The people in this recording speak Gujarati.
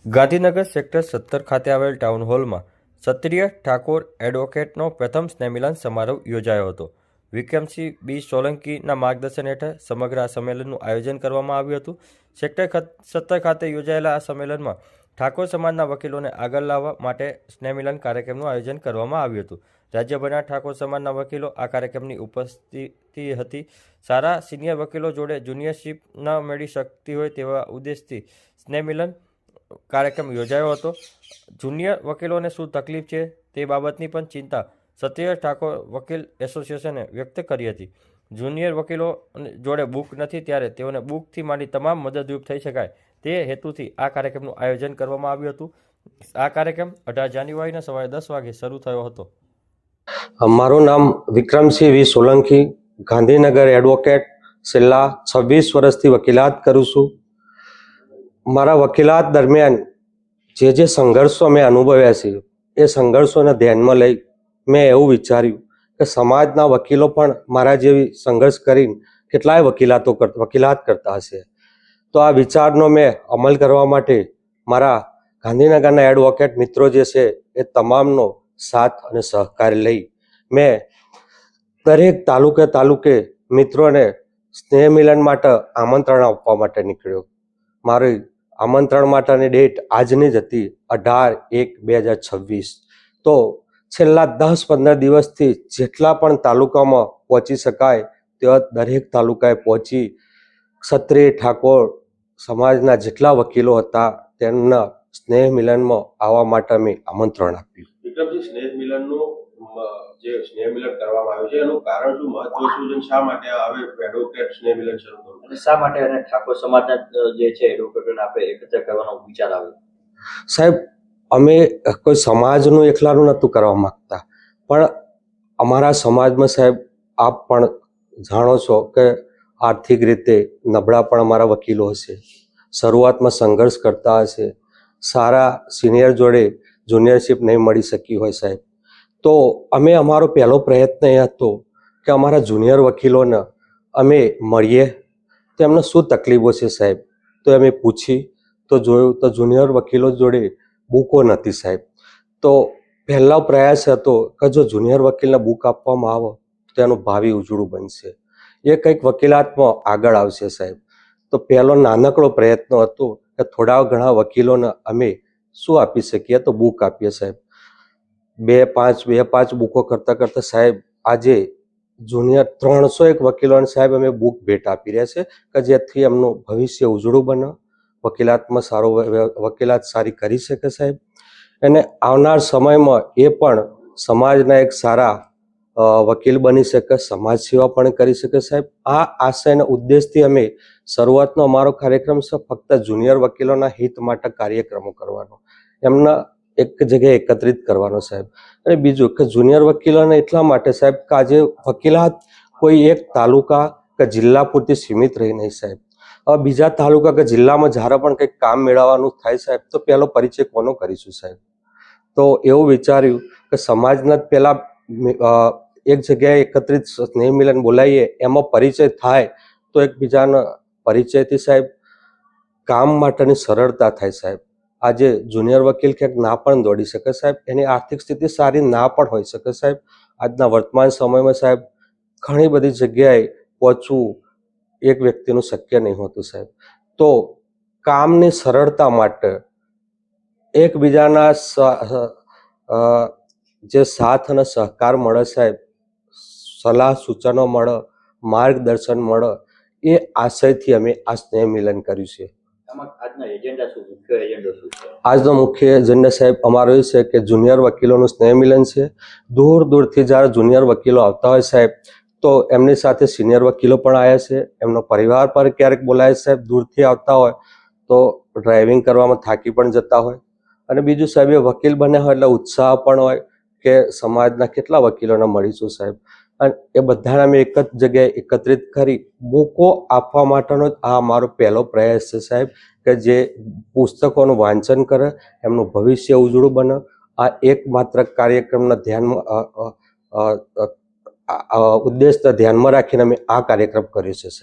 ગાંધીનગર સેક્ટર 17 ખાતે આવેલ ટાઉન હોલમાં ક્ષત્રિય ઠાકોર એડવોકેટનો પ્રથમ સ્નેહમિલન સમારોહ યોજાયો હતો. વિક્રમસિંહ બી સોલંકીના માર્ગદર્શન હેઠળ સમગ્ર આ સંમેલનનું આયોજન કરવામાં આવ્યું હતું. સેક્ટર 17 ખાતે યોજાયેલા આ સંમેલનમાં ઠાકોર સમાજના વકીલોને આગળ લાવવા માટે સ્નેહમિલન કાર્યક્રમનું આયોજન કરવામાં આવ્યું હતું. રાજ્યભરના ઠાકોર સમાજના વકીલો આ કાર્યક્રમની ઉપસ્થિતિ હતી. સારા સિનિયર વકીલો જોડે જુનિયરશીપ ન મળી શકતી હોય તેવા ઉદ્દેશથી સ્નેહમિલન કાર્યક્રમ યોજાયો હતો. જુનિયર વકીલોને શું તકલીફ છે તે બાબતની પણ ચિંતા ક્ષત્રિય ઠાકોર વકીલ એસોસિએશને વ્યક્ત કરી હતી. જુનિયર વકીલો જોડે બુક નથી ત્યારે તેઓને બુકથી માંડી તમામ મદદરૂપ થઈ શકાય તે હેતુથી આ કાર્યક્રમનું આયોજન કરવામાં આવ્યું હતું. આ કાર્યક્રમ 18 જાન્યુઆરીના સવારે 10 વાગે શરૂ થયો હતો. મારું નામ વિક્રમસિંહ વી સોલંકી, ગાંધીનગર એડવોકેટ. છેલ્લા 26 વર્ષથી વકીલાત કરું છું. મારા વકીલાત દરમિયાન જે સંઘર્ષો મેં અનુભવ્યા છે એ સંઘર્ષોને ધ્યાનમાં લઈ મેં એવું વિચાર્યું કે સમાજના વકીલો પણ મારા જેવી સંઘર્ષ કરીને કેટલાય વકીલાત કરતા હશે. તો આ વિચારનો મેં અમલ કરવા માટે મારા ગાંધીનગરના એડવોકેટ મિત્રો જે છે એ તમામનો સાથ અને સહકાર લઈ મેં દરેક તાલુકે મિત્રોને સ્નેહ મિલન માટે આમંત્રણ આપવા માટે નીકળ્યો. મારી આમંત્રણ માટેની ડેટ આજની જ હતી, 18/1/2026. તો છેલ્લા 10-15 દિવસથી જેટલા પણ તાલુકામાં પહોંચી શકાય તેવા દરેક તાલુકાએ પહોંચી ક્ષત્રિય ઠાકોર સમાજના જેટલા વકીલો હતા તેમના સ્નેહ મિલનમાં આવવા માટે મેં આમંત્રણ આપ્યું. વિક્રમજી, સ્નેહ મિલનનું જે સ્નેહ મિલન કરવામાં આવ્યું છે એનું કારણ શું, મહત્વ શું છે, શા માટે આવે એડવોકેટ સ્નેહ મિલન શરૂ કરવું અને શા માટે અને ઠાકોર સમાજના જે છે એડવોકેટોને આપણે એકત્ર કરવાનો વિચાર આવ્યો? સાહેબ, અમે કોઈ સમાજનું એકલાનું નહોતું કરવા માંગતા, પણ અમારા સમાજમાં સાહેબ આપ પણ જાણો છો કે આર્થિક રીતે નબળા પણ અમારા વકીલો હશે, શરૂઆતમાં સંઘર્ષ કરતા હશે, સારા સિનિયર જોડે જુનિયરશીપ નહીં મળી શકી હોય સાહેબ. તો અમારો પહેલો પ્રયત્ન એ હતો કે અમારા જુનિયર વકીલોને અમે મળીએ, તેમને શું તકલીફો છે સાહેબ. તો અમે પૂછી તો જોયું તો જુનિયર વકીલો જોડે બુકો નથી સાહેબ. તો પહેલો પ્રયાસ હતો કે જો જુનિયર વકીલને બુક આપવામાં આવે તો એનું ભાવિ ઉજળું બનશે, એ કંઈક વકીલાતમાં આગળ આવશે સાહેબ. તો પહેલો નાનકડો પ્રયત્ન હતો કે થોડા ઘણા વકીલોને અમે શું આપી શકીએ, તો બુક આપીએ સાહેબ. બે પાંચ બુકો કરતાં સાહેબ આજે જુનિયર 301 વકીલોને સાહેબ અમે બુક ભેટ આપી રહ્યા છે કે જેથી એમનું ભવિષ્ય ઉજળું બને, વકીલાત સારી કરી શકે સાહેબ. અને આવનાર સમયમાં એ પણ સમાજના એક સારા વકીલ બની શકે, સમાજ સેવા પણ કરી શકે સાહેબ. આ આશયના ઉદ્દેશથી અમે શરૂઆતનો અમારો કાર્યક્રમ છે ફક્ત જુનિયર વકીલોના હિત માટે કાર્યક્રમો કરવાનો, એમના એક જગ્યાએ એકત્રિત કરવાનો સાહેબ. અને બીજું કે જુનિયર વકીલોને એટલા માટે સાહેબ કે આજે વકીલાત કોઈ એક તાલુકા કે જિલ્લા પૂરતી સીમિત રહી નહીં સાહેબ. હવે બીજા તાલુકા કે જિલ્લામાં જ્યારે પણ કંઈક કામ મેળવવાનું થાય સાહેબ તો પહેલો પરિચય કોનો કરીશું સાહેબ. તો એવું વિચાર્યું કે સમાજના પહેલા એક જગ્યાએ એકત્રિત સ્નેહ મિલન બોલાવીએ, એમાં પરિચય થાય તો એકબીજાના પરિચયથી સાહેબ કામ માટેની સરળતા થાય સાહેબ. આજે જુનિયર વકીલ ક્યાંક ના પણ દોડી શકે સાહેબ, એની આર્થિક સ્થિતિ સારી ના પણ હોઈ શકે સાહેબ. આજના વર્તમાન સમયમાં સાહેબ ઘણી બધી જગ્યાએ પહોંચવું એક વ્યક્તિનું શક્ય નહીં હોતું સાહેબ. તો કામની સરળતા માટે એકબીજાના જે સાથ અને સહકાર મળે સાહેબ, સલાહ સૂચનો મળે, માર્ગદર્શન મળે, એ આશયથી અમે આ સ્નેહ મિલન કર્યું છે. આજનો મુખ્ય એજન્ડા સાહેબ અમારો એ છે કે જુનિયર વકીલોનું સ્નેહ મિલન છે. દૂરથી જ્યારે જુનિયર વકીલો આવતા હોય સાહેબ તો એમની સાથે સિનિયર વકીલો પણ આવ્યા છે, એમનો પરિવાર પર ક્યારેક બોલાય સાહેબ. દૂરથી આવતા હોય તો ડ્રાઇવિંગ કરવામાં થાકી પણ જતા હોય. અને બીજું સાહેબ એ વકીલ બન્યા હોય એટલે ઉત્સાહ પણ હોય કે સમાજના કેટલા વકીલોને મળીશું સાહેબ. અને એ બધાને અમે એક જ જગ્યાએ એકત્રિત કરી બુકો આપવા માટેનો આ અમારો પહેલો પ્રયાસ છે સાહેબ, કે જે પુસ્તકોનું વાંચન કરે, એમનું ભવિષ્ય ઉજળું બને. આ એકમાત્ર કાર્યક્રમના ધ્યાનમાં ઉદ્દેશને ધ્યાનમાં રાખીને અમે આ કાર્યક્રમ કર્યો છે સાહેબ.